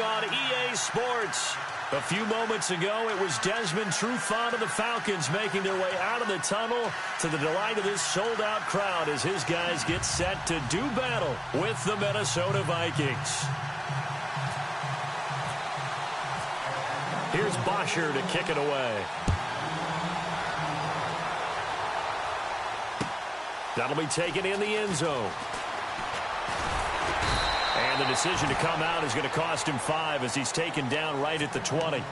on EA Sports. A few moments ago, it was Desmond Trufant of the Falcons making their way out of the tunnel to the delight of this sold-out crowd as his guys get set to do battle with the Minnesota Vikings. Here's Bosher to kick it away. That'll be taken in the end zone. And the decision to come out is going to cost him 5 as he's taken down right at the 20.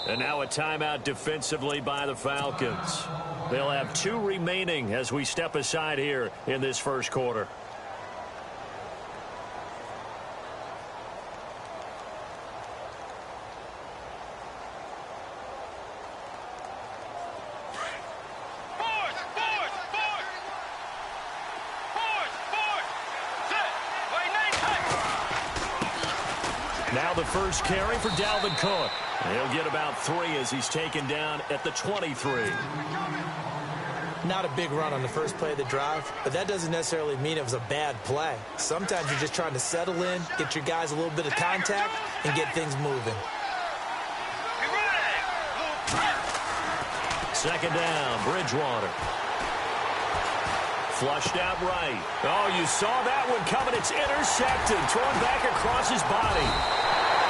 And now a timeout defensively by the Falcons. They'll have 2 remaining as we step aside here in this first quarter. Now the first carry for Dalvin Cook. He'll get about 3 as he's taken down at the 23. Not a big run on the first play of the drive, but that doesn't necessarily mean it was a bad play. Sometimes you're just trying to settle in, get your guys a little bit of contact, and get things moving. Second down, Bridgewater. Flushed out right. Oh, you saw that one coming. It's intercepted. Thrown back across his body.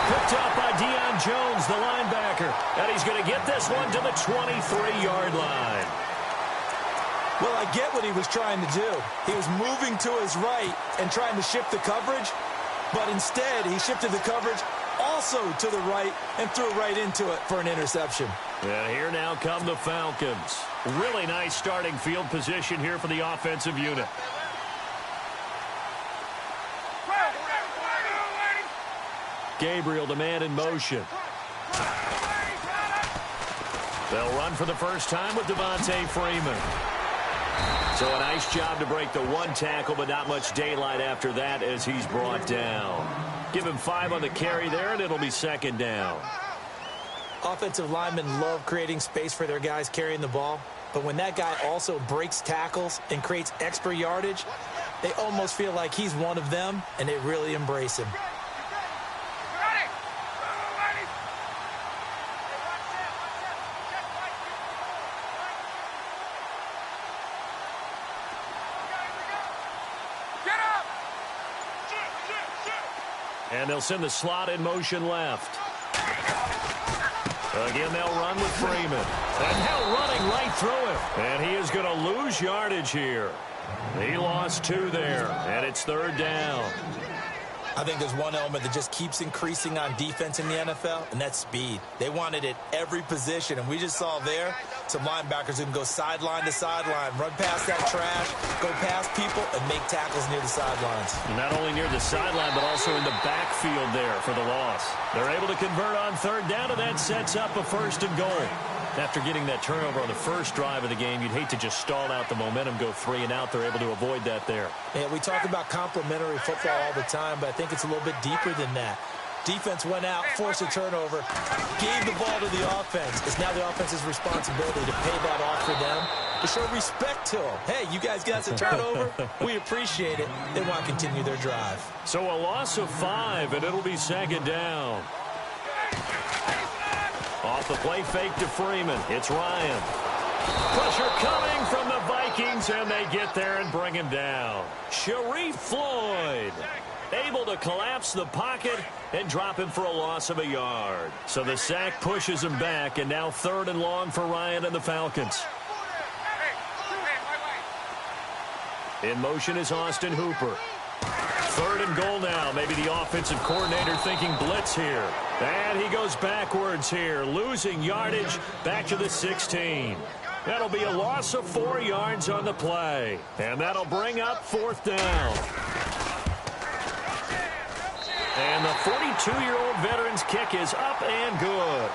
Picked up by Deion Jones, the linebacker. And he's going to get this one to the 23-yard line. Well, I get what he was trying to do. He was moving to his right and trying to shift the coverage. But instead, he shifted the coverage also to the right and threw right into it for an interception. And here now come the Falcons. Really nice starting field position here for the offensive unit. Gabriel, the man in motion. They'll run for the first time with Devontae Freeman. So a nice job to break the 1 tackle, but not much daylight after that as he's brought down. Give him 5 on the carry there, and it'll be second down. Offensive linemen love creating space for their guys carrying the ball, but when that guy also breaks tackles and creates extra yardage, they almost feel like he's one of them, and they really embrace him. And they'll send the slot in motion left. Again, they'll run with Freeman. And now running right through him. And he is going to lose yardage here. He lost 2 there, and it's third down. I think there's one element that just keeps increasing on defense in the NFL, and that's speed. They want it at every position, and we just saw there some linebackers who can go sideline to sideline, run past that trash, go past people, and make tackles near the sidelines. Not only near the sideline, but also in the backfield there for the loss. They're able to convert on third down, and that sets up a first and goal. After getting that turnover on the first drive of the game, you'd hate to just stall out the momentum, go 3 and out. They're able to avoid that there. Yeah, we talk about complementary football all the time, but I think it's a little bit deeper than that. Defense went out, forced a turnover, gave the ball to the offense. It's now the offense's responsibility to pay that off for them, to show respect to them. Hey, you guys got some turnover. We appreciate it. They want to continue their drive. So a loss of 5, and it'll be second down. Off the play fake to Freeman. It's Ryan. Pressure coming from the Vikings, and they get there and bring him down. Sharif Floyd able to collapse the pocket and drop him for a loss of a yard. So the sack pushes him back, and now third and long for Ryan and the Falcons. In motion is Austin Hooper. Third and goal now. Maybe the offensive coordinator thinking blitz here. And he goes backwards here, losing yardage back to the 16. That'll be a loss of 4 yards on the play. And that'll bring up fourth down. And the 42-year-old veteran's kick is up and good.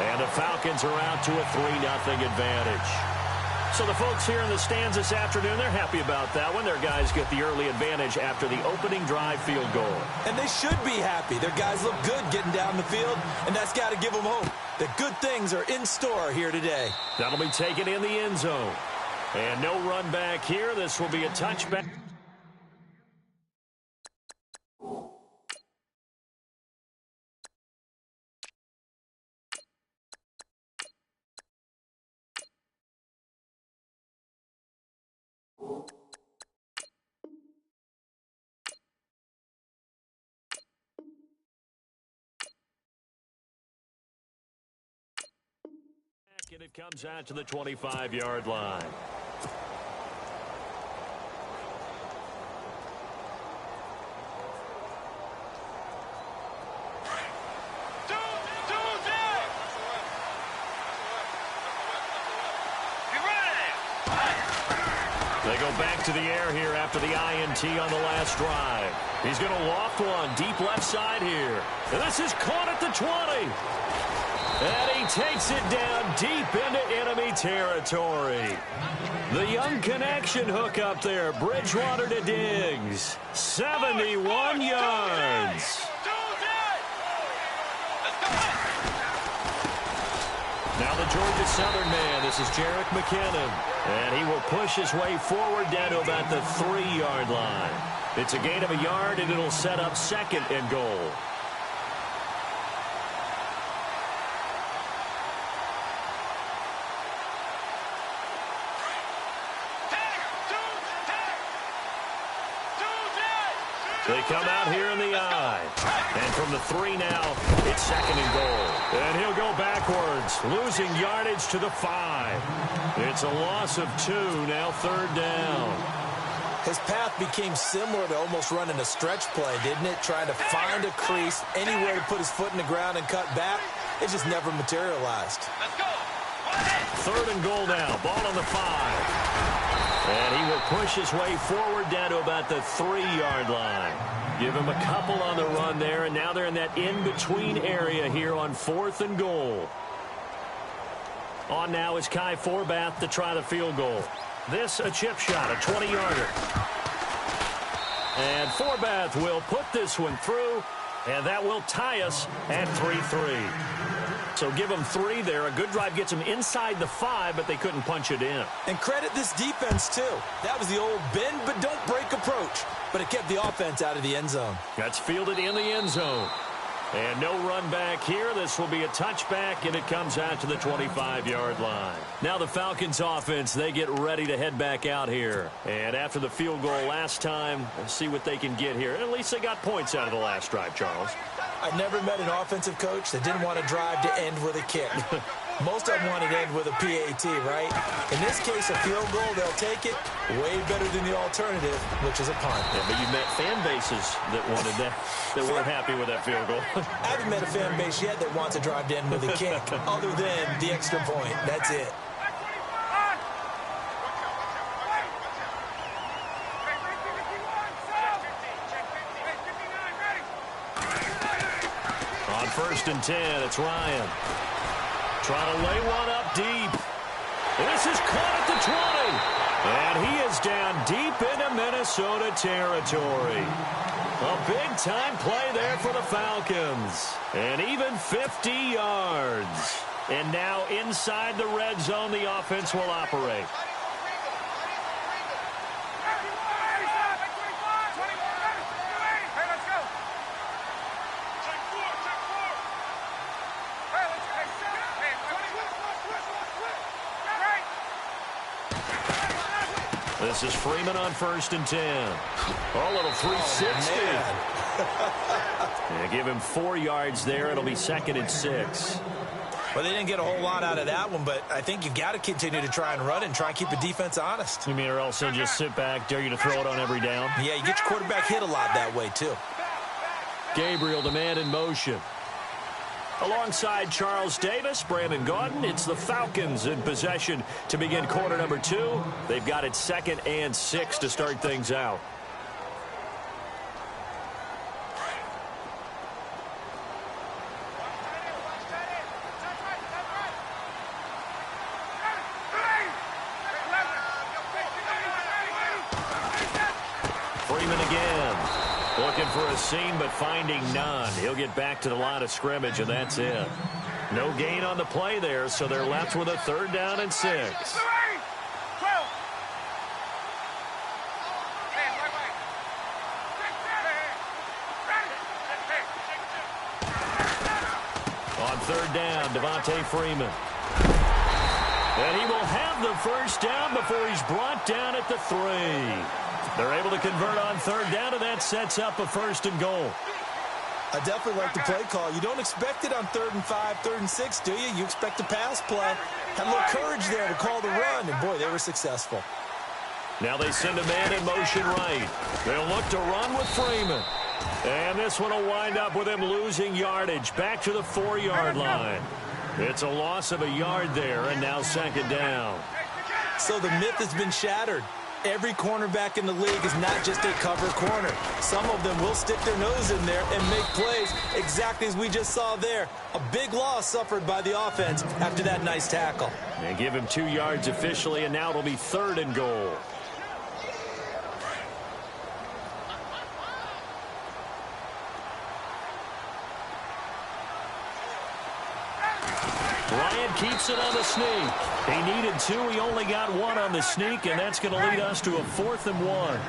And the Falcons are out to a 3-0 advantage. So the folks here in the stands this afternoon, they're happy about that one. Their guys get the early advantage after the opening drive field goal. And they should be happy. Their guys look good getting down the field, and that's got to give them hope that good things are in store here today. That'll be taken in the end zone. And no run back here. This will be a touchback. And it comes out to the 25-yard line. They go back to the air here after the INT on the last drive. He's going to loft one deep left side here. And this is caught at the 20. And he takes it down deep into enemy territory. The young connection hook up there. Bridgewater to Diggs. 71 yards. Now the Georgia Southern man. This is Jerick McKinnon. And he will push his way forward down to about the 3-yard line. It's a gain of a yard, and it'll set up second and goal. They come out here in the eye. And from the 3 now, it's second and goal. And he'll go backwards, losing yardage to the 5. It's a loss of 2, now third down. His path became similar to almost running a stretch play, didn't it? Trying to find a crease, anywhere to put his foot in the ground and cut back. It just never materialized. Let's go. Third and goal now, ball on the 5. And he will push his way forward down to about the 3-yard line. Give him a couple on the run there, and now they're in that in-between area here on 4th and goal. On now is Kai Forbath to try the field goal. This a chip shot, a 20-yarder. And Forbath will put this one through, and that will tie us at 3-3. So give them 3 there. A good drive gets them inside the 5, but they couldn't punch it in. And credit this defense, too. That was the old bend but don't break approach. But it kept the offense out of the end zone. That's fielded in the end zone. And no run back here. This will be a touchback, and it comes out to the 25-yard line. Now the Falcons offense, they get ready to head back out here. And after the field goal last time, let's see what they can get here. At least they got points out of the last drive, Charles. I never met an offensive coach that didn't want to drive to end with a kick. Most of them want to end with a PAT, right? In this case, a field goal, they'll take it way better than the alternative, which is a punt. Yeah, but you've met fan bases that wanted that, that weren't happy with that field goal. I haven't met a fan base yet that wants to drive to end with a kick, other than the extra point. That's it. On 1st and 10, it's Ryan. Trying to lay one up deep. This is caught at the 20. And he is down deep into Minnesota territory. A big-time play there for the Falcons. And even 50 yards. And now inside the red zone, the offense will operate. This is Freeman on 1st and 10. Oh, little 360. Yeah, give him 4 yards there. It'll be 2nd and 6. Well, they didn't get a whole lot out of that one, but I think you've got to continue to try and run and try and keep the defense honest. You mean, or else they'll just sit back, dare you to throw it on every down? Yeah, you get your quarterback hit a lot that way, too. Gabriel, the man in motion. Alongside Charles Davis, Brandon Gaudin, it's the Falcons in possession to begin quarter number 2. They've got it 2nd and 6 to start things out. Freeman again. Looking for a seam, but finding none. He'll get back to the line of scrimmage, and that's it. No gain on the play there, so they're left with a 3rd down and 6. On 3rd down, Devontae Freeman. And he will have the 1st down before he's brought down at the 3. They're able to convert on 3rd down, and that sets up a 1st and goal. I definitely like the play call. You don't expect it on 3rd and 5, 3rd and 6, do you? You expect a pass play. Had a little courage there to call the run, and boy, they were successful. Now they send a man in motion right. They'll look to run with Freeman. And this one will wind up with him losing yardage back to the 4-yard line. It's a loss of a yard there, and now 2nd down. So the myth has been shattered. Every cornerback in the league is not just a cover corner. Some of them will stick their nose in there and make plays exactly as we just saw there. A big loss suffered by the offense after that nice tackle. And give him 2 yards officially, and now it'll be 3rd and goal. Ryan keeps it on the sneak. He needed 2. He only got 1 on the sneak, and that's going to lead us to a 4th and 1.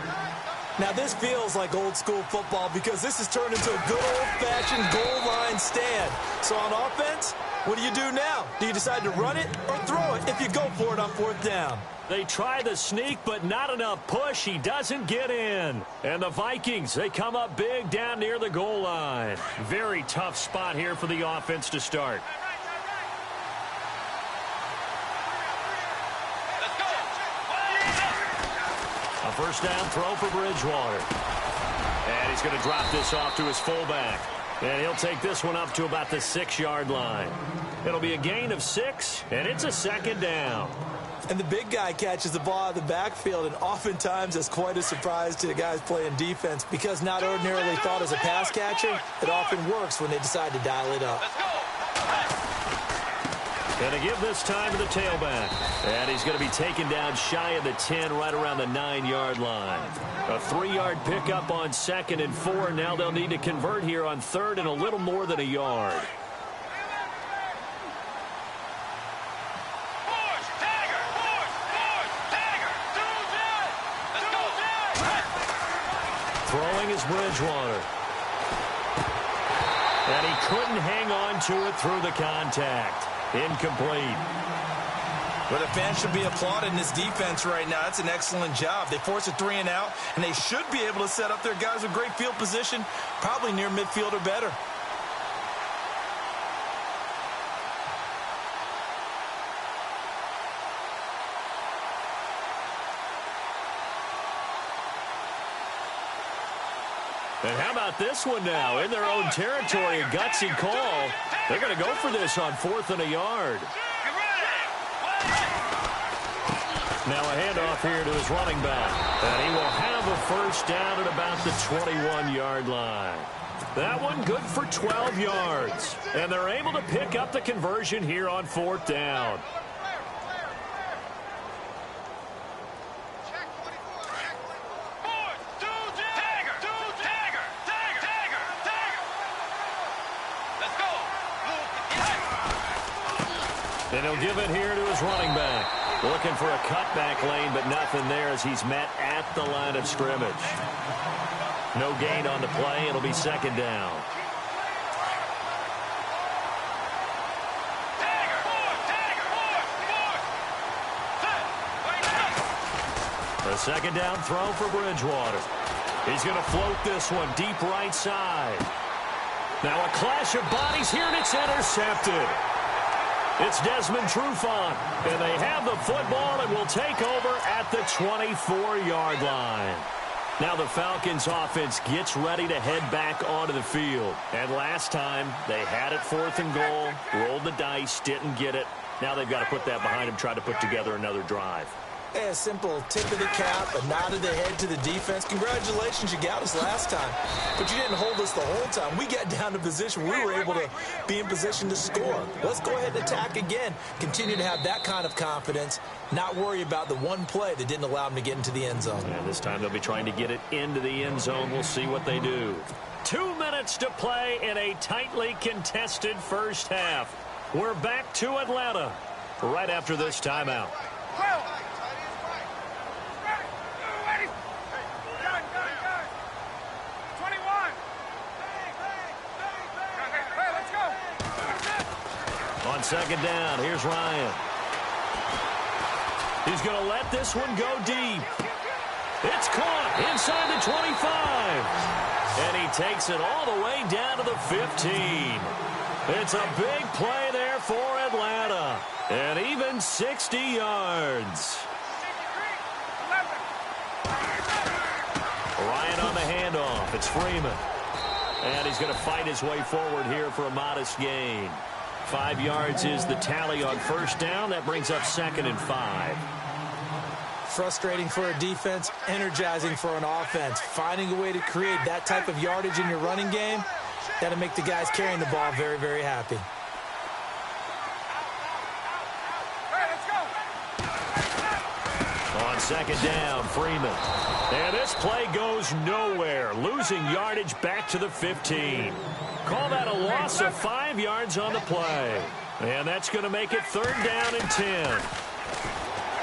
Now, this feels like old school football because this has turned into a good old-fashioned goal line stand. So on offense, what do you do now? Do you decide to run it or throw it if you go for it on 4th down? They try the sneak, but not enough push. He doesn't get in. And the Vikings, they come up big down near the goal line. Very tough spot here for the offense to start. A 1st down throw for Bridgewater. And he's going to drop this off to his fullback. And he'll take this one up to about the 6-yard line. It'll be a gain of 6, and it's a 2nd down. And the big guy catches the ball out of the backfield, and oftentimes it's quite a surprise to the guys playing defense because not ordinarily thought as a pass catcher, it often works when they decide to dial it up. And to give this time to the tailback. And he's going to be taken down shy of the 10, right around the 9-yard line. A 3-yard pickup on 2nd and 4. Now they'll need to convert here on 3rd and a little more than a yard. Throwing is Bridgewater. And he couldn't hang on to it through the contact. Incomplete. Well, the fans should be applauding this defense right now. That's an excellent job. They force a 3 and out, and they should be able to set up their guys with great field position, probably near midfield or better. And how about this one now? In their own territory, a gutsy call. They're going to go for this on 4th and a yard. Now a handoff here to his running back. And he will have a 1st down at about the 21-yard line. That one good for 12 yards. And they're able to pick up the conversion here on 4th down. And he'll give it here to his running back. Looking for a cutback lane, but nothing there as he's met at the line of scrimmage. No gain on the play. It'll be 2nd down. A 2nd down throw for Bridgewater. He's going to float this one deep right side. Now a clash of bodies here, and it's intercepted. It's Desmond Trufant, and they have the football and will take over at the 24-yard line. Now the Falcons offense gets ready to head back onto the field. And last time, they had it 4th and goal, rolled the dice, didn't get it. Now they've got to put that behind them, try to put together another drive. Hey, a simple tip of the cap, a nod of the head to the defense. Congratulations, you got us last time. But you didn't hold us the whole time. We got down to position. We were able to be in position to score. Let's go ahead and attack again. Continue to have that kind of confidence. Not worry about the one play that didn't allow them to get into the end zone. And this time they'll be trying to get it into the end zone. We'll see what they do. 2 minutes to play in a tightly contested first half. We're back to Atlanta right after this timeout. On second down, here's Ryan. He's going to let this one go deep. It's caught inside the 25. And he takes it all the way down to the 15. It's a big play there for Atlanta. And even 60 yards. Ryan on the handoff. It's Freeman. And he's going to fight his way forward here for a modest gain. 5 yards is the tally on first down. That brings up 2nd and 5. Frustrating for a defense, energizing for an offense. Finding a way to create that type of yardage in your running game, that'll make the guys carrying the ball very, very happy. On second down, Freeman. And this play goes nowhere. Losing yardage back to the 15. Call that a loss of 5 yards on the play. And that's going to make it 3rd down and 10.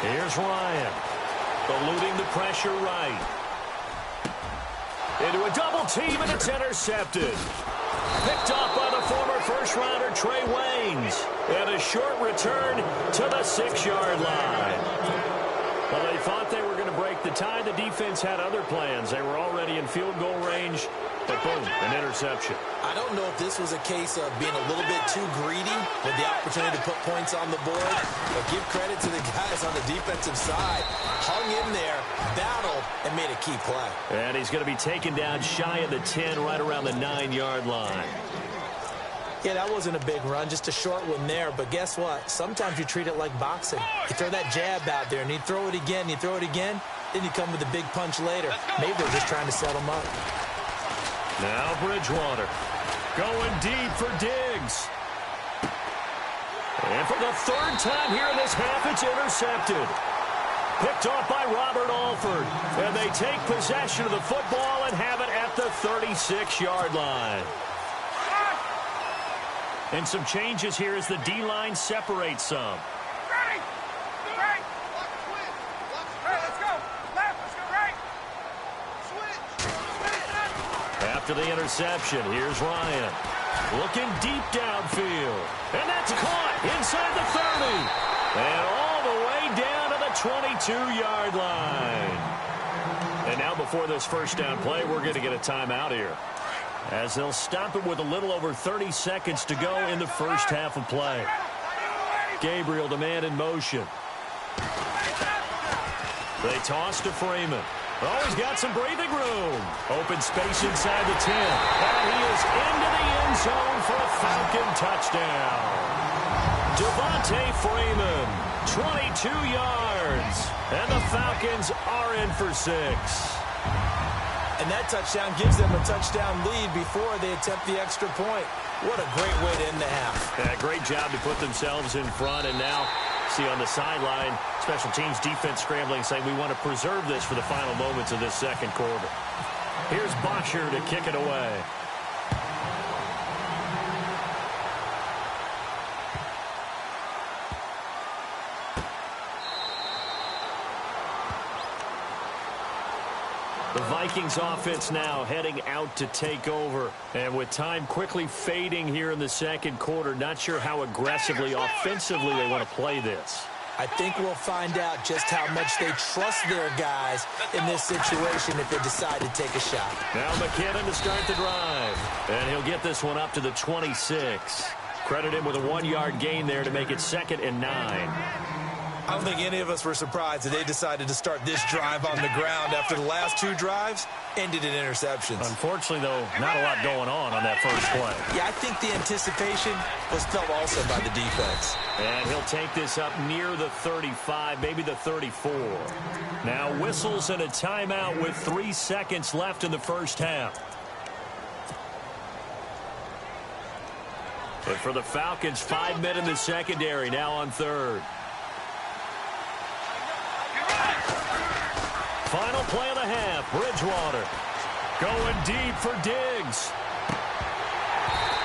Here's Ryan. Eluding the pressure right. Into a double team, and it's intercepted. Picked off by the former first-rounder Trey Waynes. And a short return to the 6-yard line. Well, they thought they were going to break the tie. The defense had other plans. They were already in field goal range. But boom, an interception. I don't know if this was a case of being a little bit too greedy with the opportunity to put points on the board, but give credit to the guys on the defensive side. Hung in there, battled, and made a key play. And he's going to be taken down shy of the 10, right around the 9-yard line. Yeah, that wasn't a big run, just a short one there. But guess what? Sometimes you treat it like boxing. You throw that jab out there, and you throw it again, you throw it again, then you come with a big punch later. Maybe they're just trying to set them up. Now Bridgewater going deep for Diggs. And for the 3rd time here in this half, it's intercepted. Picked off by Robert Alford. And they take possession of the football and have it at the 36-yard line. And some changes here as the D-line separates some. After the interception, here's Ryan. Looking deep downfield. And that's caught inside the 30. And all the way down to the 22-yard line. And now before this first down play, we're going to get a timeout here, as they'll stop it with a little over 30 seconds to go in the first half of play. Gabriel, the man in motion. They toss to Freeman. Oh, he's got some breathing room. Open space inside the 10. And he is into the end zone for a Falcon touchdown. Devontae Freeman, 22 yards. And the Falcons are in for 6. And that touchdown gives them a touchdown lead before they attempt the extra point. What a great way to end the half. Yeah, great job to put themselves in front. And now, see on the sideline, special teams defense scrambling, saying we want to preserve this for the final moments of this second quarter. Here's Bosher to kick it away. The Vikings offense now heading out to take over. And with time quickly fading here in the second quarter, not sure how aggressively, offensively they want to play this. I think we'll find out just how much they trust their guys in this situation if they decide to take a shot. Now McKinnon to start the drive. And he'll get this one up to the 26. Credit him with a 1-yard gain there to make it 2nd and 9. I don't think any of us were surprised that they decided to start this drive on the ground after the last 2 drives ended in interceptions. Unfortunately, though, not a lot going on that first play. Yeah, I think the anticipation was felt also by the defense. And he'll take this up near the 35, maybe the 34. Now whistles and a timeout with 3 seconds left in the first half. But for the Falcons, 5 men in the secondary, now on third. Final play of the half, Bridgewater. Going deep for Diggs.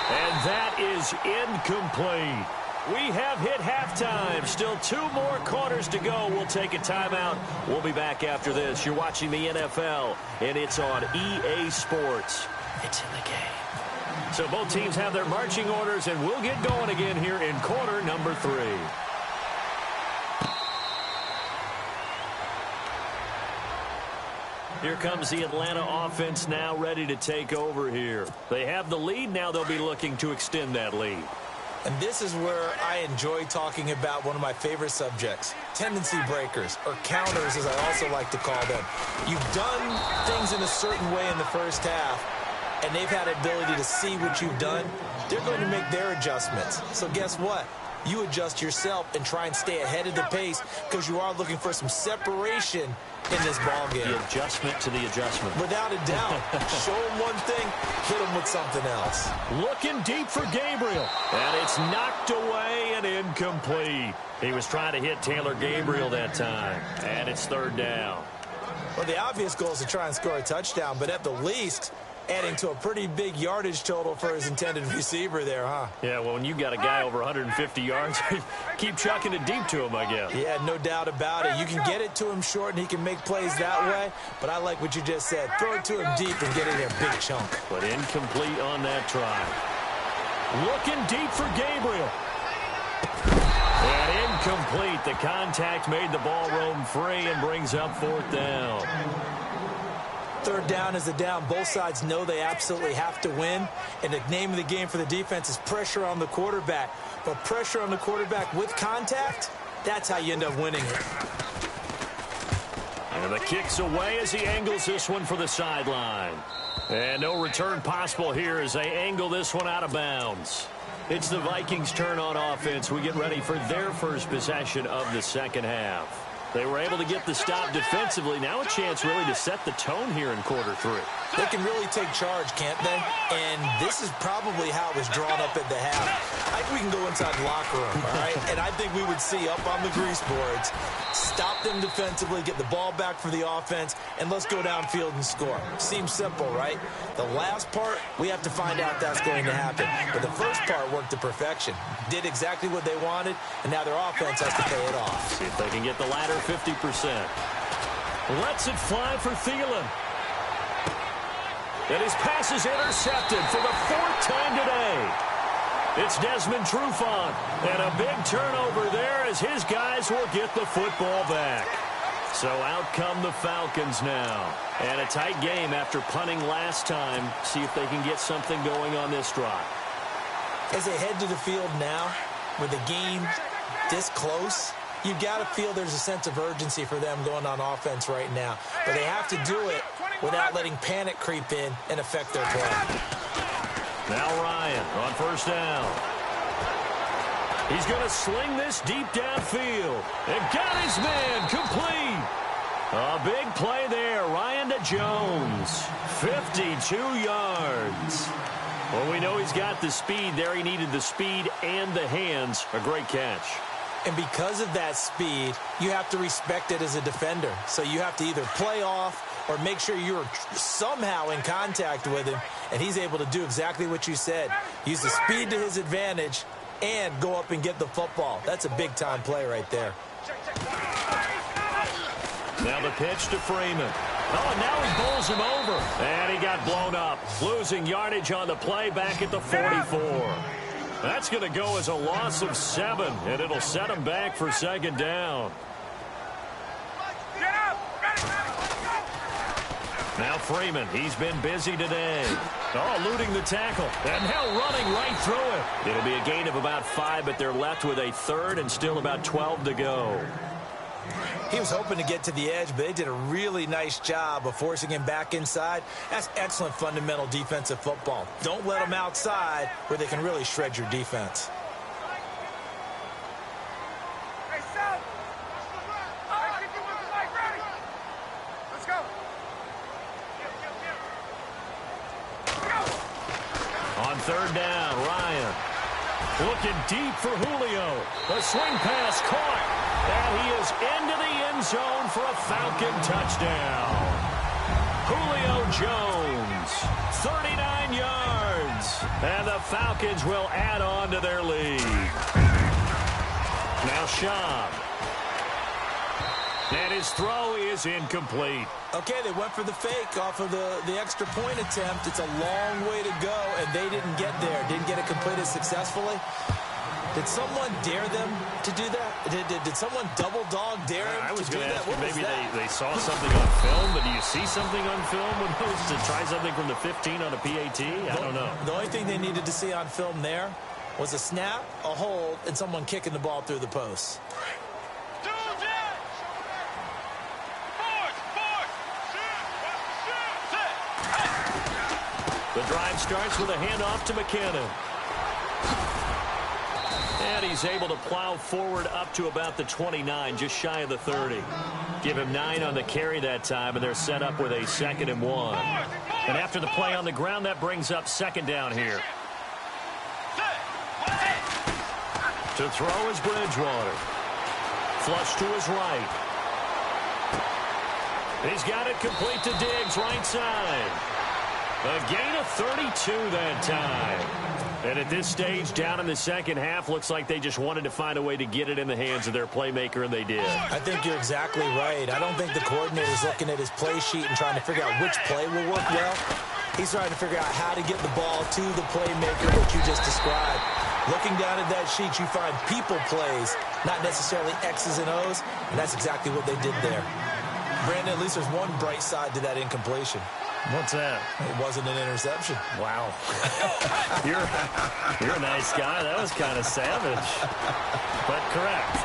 And that is incomplete. We have hit halftime. Still 2 more quarters to go. We'll take a timeout. We'll be back after this. You're watching the NFL, and it's on EA Sports. It's in the game. So both teams have their marching orders, and we'll get going again here in quarter number 3. Here comes the Atlanta offense now ready to take over here. They have the lead. Now they'll be looking to extend that lead. And this is where I enjoy talking about one of my favorite subjects, tendency breakers, or counters as I also like to call them. You've done things in a certain way in the first half, and they've had the ability to see what you've done. They're going to make their adjustments. So guess what? You adjust yourself and try and stay ahead of the pace because you are looking for some separation in this ball game. The adjustment to the adjustment. Without a doubt. Show them one thing, hit them with something else. Looking deep for Gabriel. And it's knocked away and incomplete. He was trying to hit Taylor Gabriel that time. And it's third down. Well, the obvious goal is to try and score a touchdown, but at the least, adding to a pretty big yardage total for his intended receiver there, huh? Yeah, well, when you got a guy over 150 yards, keep chucking it deep to him, I guess. Yeah, no doubt about it. You can get it to him short, and he can make plays that way, but I like what you just said. Throw it to him deep and get it in a big chunk. But incomplete on that try. Looking deep for Gabriel. And incomplete. The contact made the ball roam free and brings up 4th down. Third down is the down. Both sides know they absolutely have to win. And the name of the game for the defense is pressure on the quarterback. But pressure on the quarterback with contact, that's how you end up winning it. And the kick's away as he angles this one for the sideline. And no return possible here as they angle this one out of bounds. It's the Vikings' turn on offense. We get ready for their first possession of the second half. They were able to get the stop defensively. Now a chance really to set the tone here in quarter 3. They can really take charge, can't they? And this is probably how it was drawn up at the half. I think we can go inside the locker room, all right? And I think we would see up on the grease boards, stop them defensively, get the ball back for the offense, and let's go downfield and score. Seems simple, right? The last part, we have to find out that's going to happen. But the first part worked to perfection. Did exactly what they wanted, and now their offense has to pay it off. See if they can get the latter 50%. Lets it fly for Thielen. And his pass is intercepted for the 4th time today. It's Desmond Trufant. And a big turnover there as his guys will get the football back. So out come the Falcons now. And a tight game after punting last time. See if they can get something going on this drive. As they head to the field now, with the game this close, you've got to feel there's a sense of urgency for them going on offense right now. But they have to do it without letting panic creep in and affect their play. Now Ryan on first down. He's going to sling this deep downfield. And got his man complete. A big play there. Ryan to Jones. 52 yards. Well, we know he's got the speed there. He needed the speed and the hands. A great catch. And because of that speed, you have to respect it as a defender. So you have to either play off or make sure you're somehow in contact with him, and he's able to do exactly what you said. Use the speed to his advantage and go up and get the football. That's a big-time play right there. Now the pitch to Freeman. Oh, and now he bowls him over. And he got blown up. Losing yardage on the play back at the 44. That's going to go as a loss of 7, and it'll set him back for 2nd down. Now Freeman, he's been busy today. Oh, eluding the tackle, and now running right through it. It'll be a gain of about 5, but they're left with a 3rd and still about 12 to go. He was hoping to get to the edge, but they did a really nice job of forcing him back inside. That's excellent fundamental defensive football. Don't let them outside where they can really shred your defense. On third down, Ryan looking deep for Julio. The swing pass caught, and he is into the end zone for a Falcon touchdown. Julio Jones, 39 yards, and the Falcons will add on to their lead. Now Schaub. And his throw is incomplete. Okay, they went for the fake off of the extra point attempt. It's a long way to go, and they didn't get there. Didn't get it completed successfully. Did someone dare them to do that? Did someone double dog dare them I was to do going to that? ask you, maybe they saw something on film, but do you see something on film when those to try something from the 15 on a PAT? I don't know. The only thing they needed to see on film there was a snap, a hold, and someone kicking the ball through the post. The drive starts with a handoff to McKinnon. And he's able to plow forward up to about the 29, just shy of the 30. Give him 9 on the carry that time, and they're set up with a 2nd and 1. And after the play on the ground, that brings up 2nd down here. To throw is Bridgewater. Flush to his right. He's got it complete to Diggs, right side. A gain of 32 that time. And at this stage, down in the second half, looks like they just wanted to find a way to get it in the hands of their playmaker, and they did. I think you're exactly right. I don't think the coordinator's looking at his play sheet and trying to figure out which play will work well. He's trying to figure out how to get the ball to the playmaker that you just described. Looking down at that sheet, you find people plays, not necessarily X's and O's, and that's exactly what they did there. Brandon, at least there's one bright side to that incompletion. What's that? It wasn't an interception. Wow. You're a nice guy. That was kind of savage, but correct.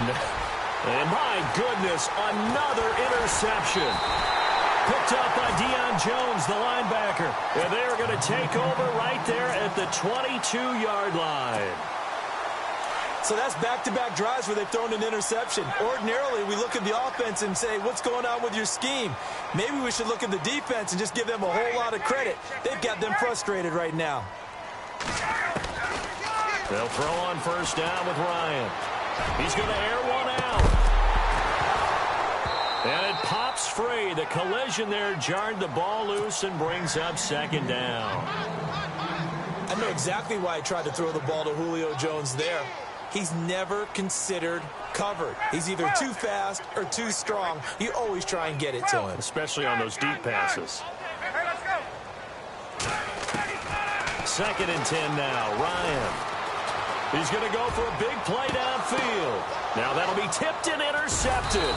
And my goodness, another interception. Picked up by Deion Jones, the linebacker. And they're going to take over right there at the 22-yard line. So that's back-to-back drives where they've thrown an interception. Ordinarily, we look at the offense and say, what's going on with your scheme? Maybe we should look at the defense and just give them a whole lot of credit. They've got them frustrated right now. They'll throw on first down with Ryan. He's going to air one out. And it pops free. The collision there jarred the ball loose and brings up 2nd down. I know exactly why I tried to throw the ball to Julio Jones there. He's never considered covered. He's either too fast or too strong. You always try and get it to him. Especially on those deep passes. 2nd and 10 now. Ryan. He's going to go for a big play downfield. Now that'll be tipped and intercepted.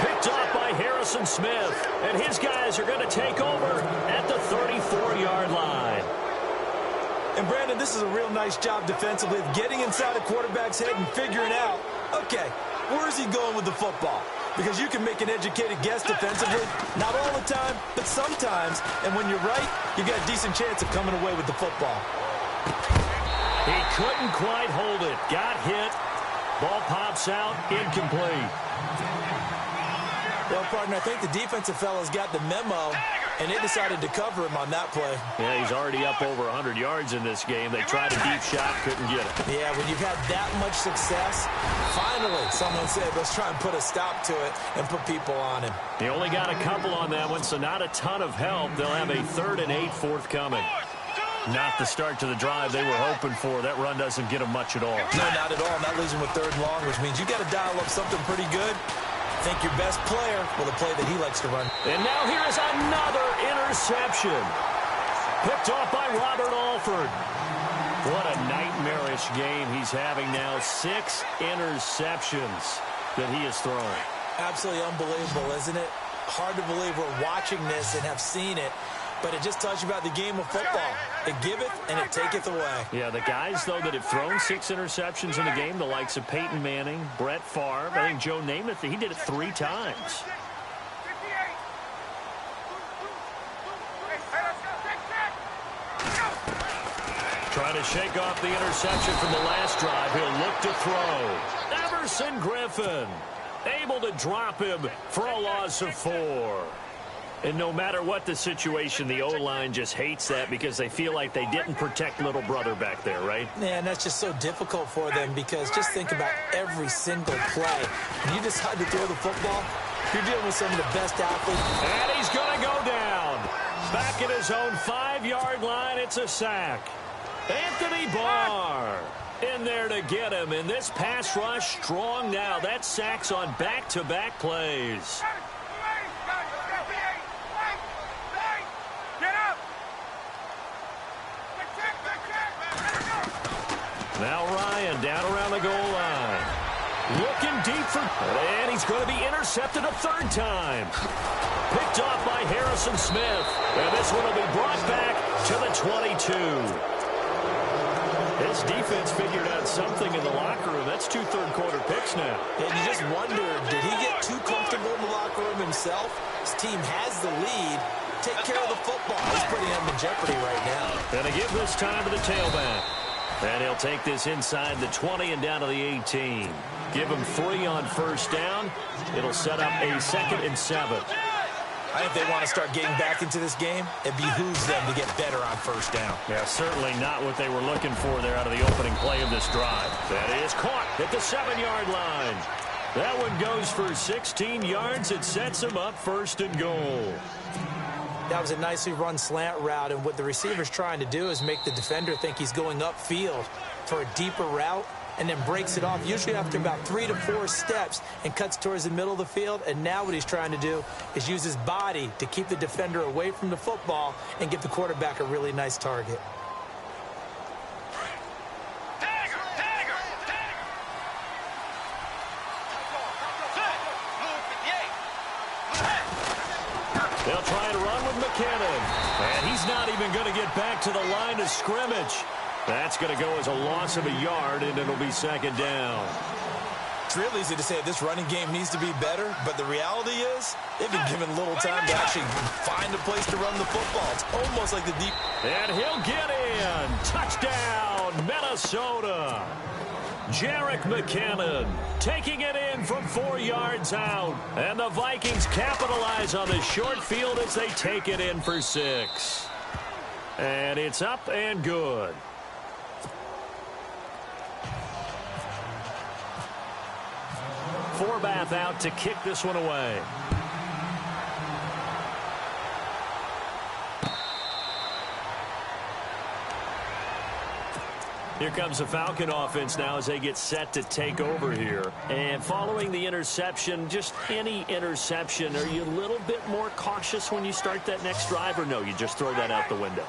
Picked off by Harrison Smith. And his guys are going to take over at the 34-yard line. And, Brandon, this is a real nice job defensively of getting inside a quarterback's head and figuring out, okay, where is he going with the football? Because you can make an educated guess defensively, not all the time, but sometimes. And when you're right, you got a decent chance of coming away with the football. He couldn't quite hold it. Got hit. Ball pops out. Incomplete. Well, partner, I think the defensive fellas got the memo, and they decided to cover him on that play. Yeah, he's already up over 100 yards in this game. They tried a deep shot, couldn't get it. Yeah, when you've had that much success, finally someone said, let's try and put a stop to it and put people on him. He only got a couple on that one, so not a ton of help. They'll have a 3rd and 8 forthcoming. Not the start to the drive they were hoping for. That run doesn't get them much at all. No, not at all. Not losing with 3rd and long, which means you got to dial up something pretty good. Think your best player with a play that he likes to run. And now here is another interception. Picked off by Robert Alford. What a nightmarish game he's having now. 6 interceptions that he has thrown. Absolutely unbelievable, isn't it? Hard to believe we're watching this and have seen it. but it just tells you about the game of football. It giveth and it taketh away. Yeah, the guys, though, that have thrown 6 interceptions in the game, the likes of Peyton Manning, Brett Favre, I think Joe Namath, he did it 3 times. Trying to shake off the interception from the last drive. He'll look to throw. Everson Griffin able to drop him for a loss of 4. And no matter what the situation, the O-line just hates that because they feel like they didn't protect little brother back there, right? Yeah, and that's just so difficult for them because just think about every single play. When you decide to throw the football, you're dealing with some of the best athletes. And he's going to go down. Back at his own 5-yard line, it's a sack. Anthony Barr in there to get him. And this pass rush strong now. That's sacks on back-to-back plays. Now Ryan down around the goal line. Looking deep for... And he's going to be intercepted a 3rd time. Picked off by Harrison Smith. And this one will be brought back to the 22. His defense figured out something in the locker room. That's 2 third-quarter picks now. And you just wonder, did he get too comfortable in the locker room himself? His team has the lead. Take care of the football. He's putting him in jeopardy right now. And to give this time to the tailback. And he'll take this inside the 20 and down to the 18. Give him 3 on 1st down. It'll set up a 2nd and 7. I think they want to start getting back into this game. It behooves them to get better on 1st down. Yeah, certainly not what they were looking for there out of the opening play of this drive. That is caught at the 7-yard line. That one goes for 16 yards. It sets them up 1st and goal. That was a nicely run slant route, and what the receiver's trying to do is make the defender think he's going upfield for a deeper route and then breaks it off, usually after about 3 to 4 steps, and cuts towards the middle of the field. And now what he's trying to do is use his body to keep the defender away from the football and get the quarterback a really nice target. They'll try to run with McKinnon. And he's not even going to get back to the line of scrimmage. That's going to go as a loss of a yard, and it'll be 2nd down. It's real easy to say this running game needs to be better, but the reality is they've been given little time to actually find a place to run the football. It's almost like the deep... And he'll get in. Touchdown, Minnesota. Jerick McKinnon taking it in from 4 yards out. And the Vikings capitalize on the short field as they take it in for 6. And it's up and good. Forbath out to kick this one away. Here comes the Falcon offense now as they get set to take over here. And following the interception, just any interception, are you a little bit more cautious when you start that next drive, or no, you just throw that out the window?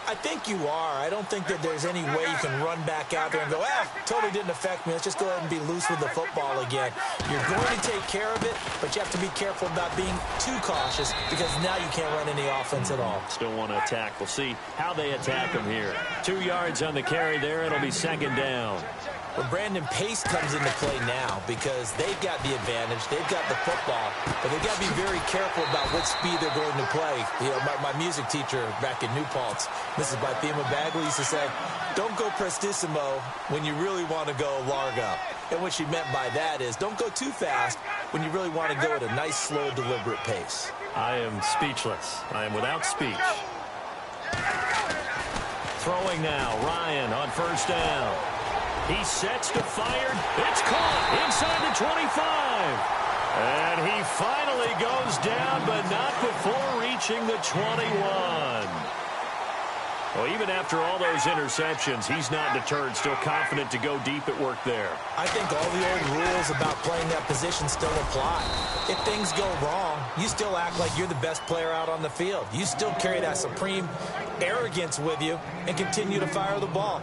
I think you are. I don't think that there's any way you can run back out there and go, totally didn't affect me. Let's just go ahead and be loose with the football again. You're going to take care of it, but you have to be careful about being too cautious because now you can't run any offense at all. Still want to attack. We'll see how they attack them here. 2 yards on the carry there. It'll be 2nd down. Well, Brandon, pace comes into play now because they've got the advantage. They've got the football, but they've got to be very careful about what speed they're going to play. You know, my music teacher back in New Paltz, Mrs. Bythema Bagley, used to say, don't go prestissimo when you really want to go largo. And what she meant by that is don't go too fast when you really want to go at a nice, slow, deliberate pace. I am speechless. I am without speech. Throwing now, Ryan on 1st down. He sets to fire. It's caught inside the 25. And he finally goes down, but not before reaching the 21. Well, even after all those interceptions, he's not deterred, still confident to go deep at work there. I think all the old rules about playing that position still apply. If things go wrong, you still act like you're the best player out on the field. You still carry that supreme arrogance with you and continue to fire the ball.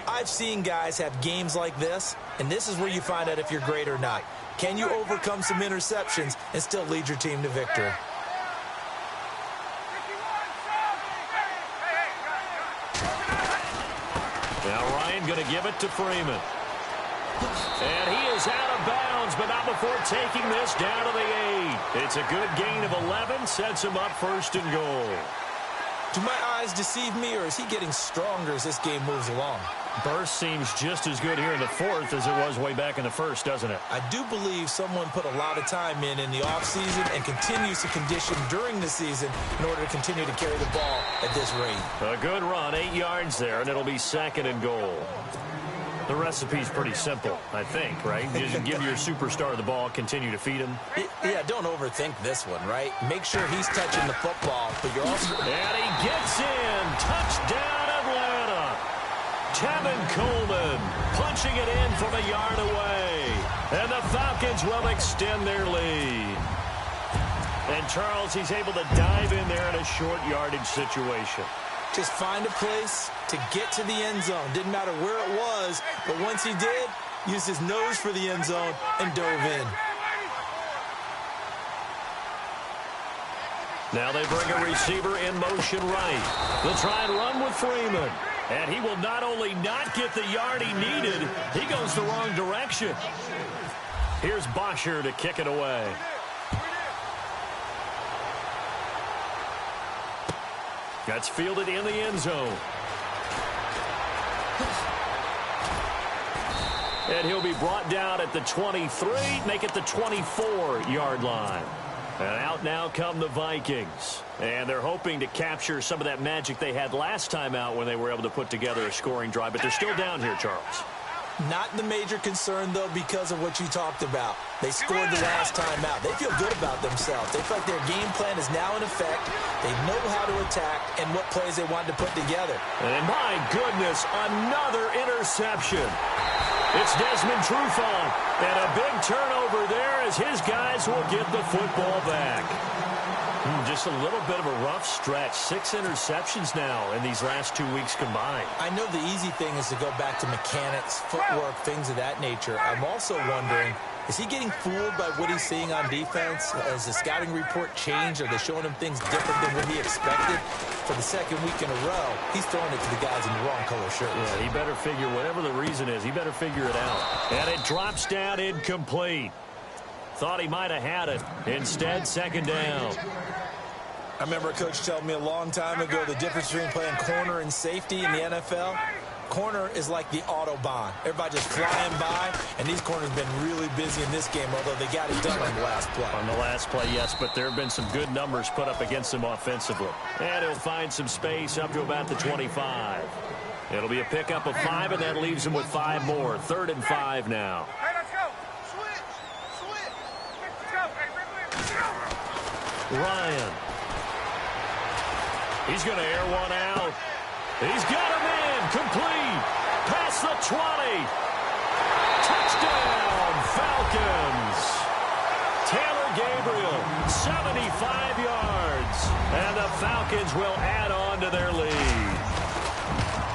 I've seen guys have games like this, and this is where you find out if you're great or not. Can you overcome some interceptions and still lead your team to victory? Now Ryan going to give it to Freeman. And he is out of bounds, but not before taking this down to the 8. It's a good gain of 11, sets him up first and goal. Do my eyes deceive me, or is he getting stronger as this game moves along? Burst seems just as good here in the fourth as it was way back in the first, doesn't it? I do believe someone put a lot of time in the offseason and continues to condition during the season in order to continue to carry the ball at this rate. A good run, 8 yards there, and it'll be second and goal. The recipe's pretty simple, I think, right? You just give your superstar the ball, continue to feed him. Yeah, don't overthink this one, right? Make sure he's touching the football, but you're also... And he gets in. Touchdown, Atlanta. Tevin Coleman punching it in from a yard away. And the Falcons will extend their lead. And Charles, he's able to dive in there in a short yardage situation. Just find a place to get to the end zone. Didn't matter where it was, but once he did, used his nose for the end zone and dove in. Now they bring a receiver in motion right. They'll try and run with Freeman. And he will not only not get the yard he needed, he goes the wrong direction. Here's Bosher to kick it away. That's fielded in the end zone. And he'll be brought down at the 23, make it the 24-yard line. And out now come the Vikings. And they're hoping to capture some of that magic they had last time out when they were able to put together a scoring drive. But they're still down here, Charles. Not the major concern, though, because of what you talked about. They scored the last time out. They feel good about themselves. They feel like their game plan is now in effect. They know how to attack and what plays they want to put together. And my goodness, another interception. It's Desmond Trufant. And a big turnover there as his guys will get the football back. Just a little bit of a rough stretch. 6 interceptions now in these last 2 weeks combined. I know the easy thing is to go back to mechanics, footwork, things of that nature. I'm also wondering, is he getting fooled by what he's seeing on defense? Has the scouting report changed? Are they showing him things different than what he expected? For the second week in a row, he's throwing it to the guys in the wrong color shirts. Yeah, he better figure, whatever the reason is, he better figure it out. And it drops down incomplete. Thought he might have had it. Instead, second down. I remember a coach telling me a long time ago the difference between playing corner and safety in the NFL. Corner is like the Autobahn. Everybody just flying by, and these corners have been really busy in this game, although they got it done on the last play. On the last play, yes, but there have been some good numbers put up against them offensively. And he'll find some space up to about the 25. It'll be a pickup of 5, and that leaves him with 5 more. 3rd and 5 now. Hey, let's go. Switch. Let's go. Ryan. He's going to air one out. He's got him in. Complete. Past the 20. Touchdown, Falcons. Taylor Gabriel, 75 yards. And the Falcons will add on to their lead.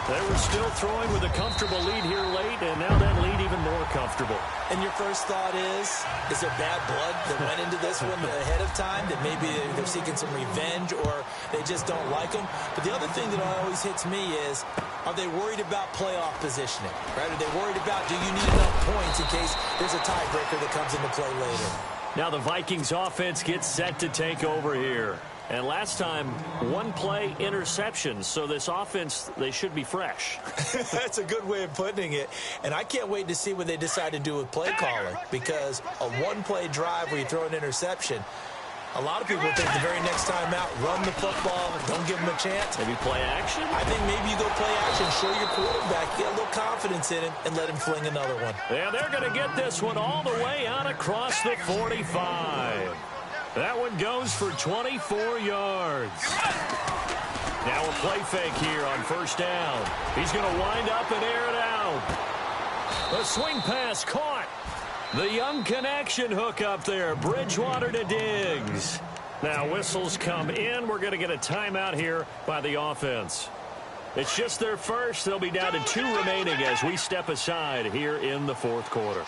They were still throwing with a comfortable lead here late, and now that lead even more comfortable. And your first thought is there bad blood that went into this one ahead of time, that maybe they're seeking some revenge or they just don't like them? But the other thing that always hits me is, are they worried about playoff positioning? Right? Are they worried about, do you need enough points in case there's a tiebreaker that comes into play later? Now the Vikings offense gets set to take over here. And last time, 1-play interceptions. So this offense, they should be fresh. That's a good way of putting it. And I can't wait to see what they decide to do with play calling. Because a 1-play drive where you throw an interception, a lot of people think the very next time out, run the football, don't give them a chance. Maybe play action? I think maybe you go play action, show your quarterback, get a little confidence in him, and let him fling another one. Yeah, they're going to get this one all the way out across the 45. That one goes for 24 yards. Now a play fake here on first down. He's going to wind up and air it out. A swing pass caught. The Young connection hook up there. Bridgewater to Diggs. Now whistles come in. We're going to get a timeout here by the offense. It's just their first. They'll be down to 2 remaining as we step aside here in the fourth quarter.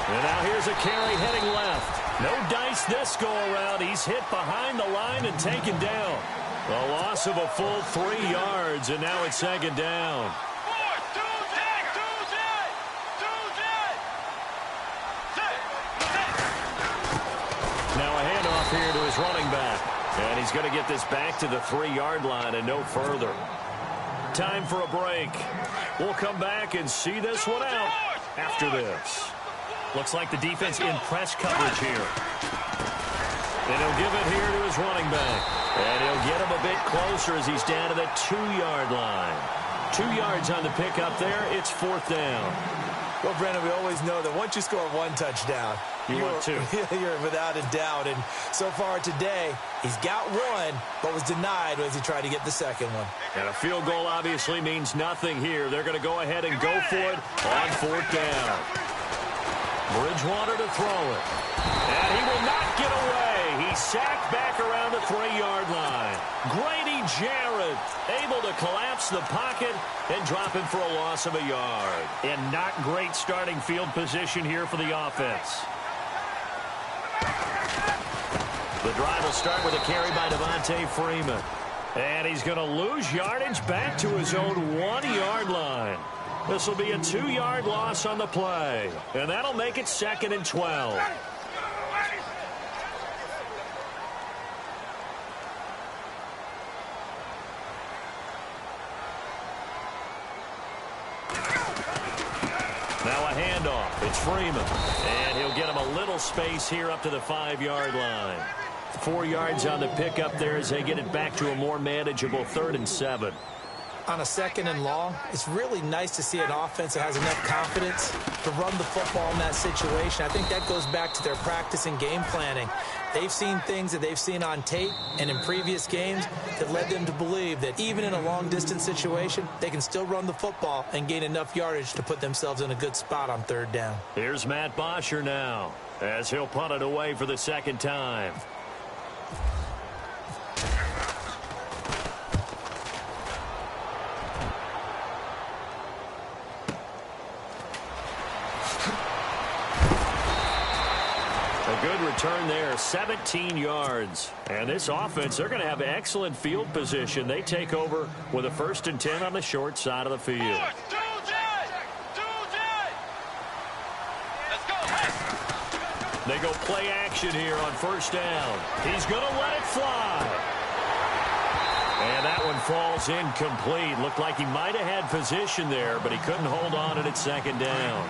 And now here's a carry heading left. No dice this go around. He's hit behind the line and taken down. A loss of a full 3 yards, and now it's second down. Now a handoff here to his running back. And he's going to get this back to the 3-yard line and no further. Time for a break. We'll come back and see this one out after this. Looks like the defense in press coverage here. And he'll give it here to his running back. And he'll get him a bit closer as he's down to the 2-yard line. 2 yards on the pickup there. It's fourth down. Well, Brandon, we always know that once you score one touchdown, you're without a doubt. And so far today, he's got one, but was denied as he tried to get the second one. And a field goal obviously means nothing here. They're going to go ahead and go for it on fourth down. Bridgewater to throw it. And he will not get away. He's sacked back around the 3-yard line. Grady Jarrett able to collapse the pocket and drop him for a loss of a yard. And not great starting field position here for the offense. The drive will start with a carry by Devontae Freeman. And he's going to lose yardage back to his own 1-yard line. This will be a 2-yard loss on the play. And that'll make it 2nd and 12. Now a handoff. It's Freeman. And he'll get him a little space here up to the 5-yard line. 4 yards on the pickup there as they get it back to a more manageable 3rd and 7. On a 2nd and long, it's really nice to see an offense that has enough confidence to run the football in that situation. I think that goes back to their practice and game planning. They've seen things that they've seen on tape and in previous games that led them to believe that even in a long-distance situation, they can still run the football and gain enough yardage to put themselves in a good spot on 3rd down. Here's Matt Bosher now as he'll punt it away for the 2nd time. Good return there, 17 yards. And this offense, they're going to have excellent field position. They take over with a 1st and 10 on the short side of the field. They go play action here on 1st down. He's going to let it fly. And that one falls incomplete. Looked like he might have had position there, but he couldn't hold on at 2nd down.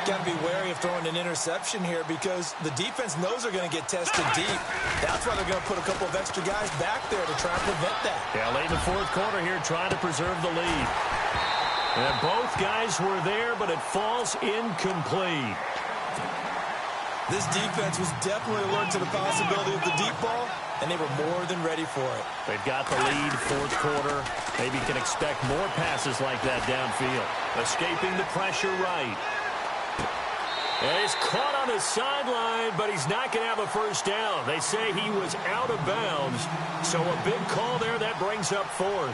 Got to be wary of throwing an interception here because the defense knows they're going to get tested deep. That's why they're going to put a couple of extra guys back there to try and prevent that. Yeah, late in the 4th quarter here trying to preserve the lead. And both guys were there, but it falls incomplete. This defense was definitely alert to the possibility of the deep ball, and they were more than ready for it. They've got the lead, 4th quarter. Maybe can expect more passes like that downfield. Escaping the pressure right. And he's caught on the sideline, but he's not going to have a 1st down. They say he was out of bounds, so a big call there that brings up 4th.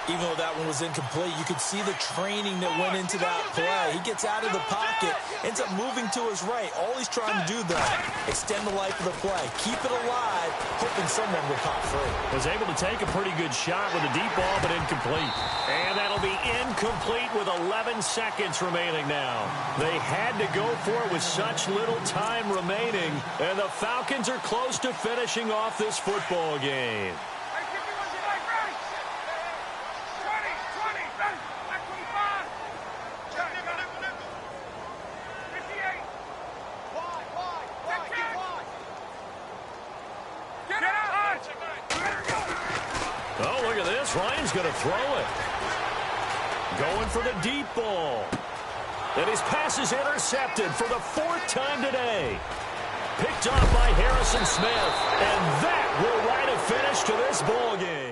Even though that one was incomplete, you could see the training that went into that play. He gets out of the pocket, ends up moving to his right. All he's trying to do, though, extend the life of the play, keep it alive, hoping someone will pop free. Was able to take a pretty good shot with a deep ball, but incomplete. And that'll be incomplete with 11 seconds remaining now. They had to go for it with such little time remaining, and the Falcons are close to finishing off this football game. Oh, look at this. Ryan's going to throw it. Going for the deep ball. And his pass is intercepted for the 4th time today. Picked off by Harrison Smith. And that will write a finish to this ball game.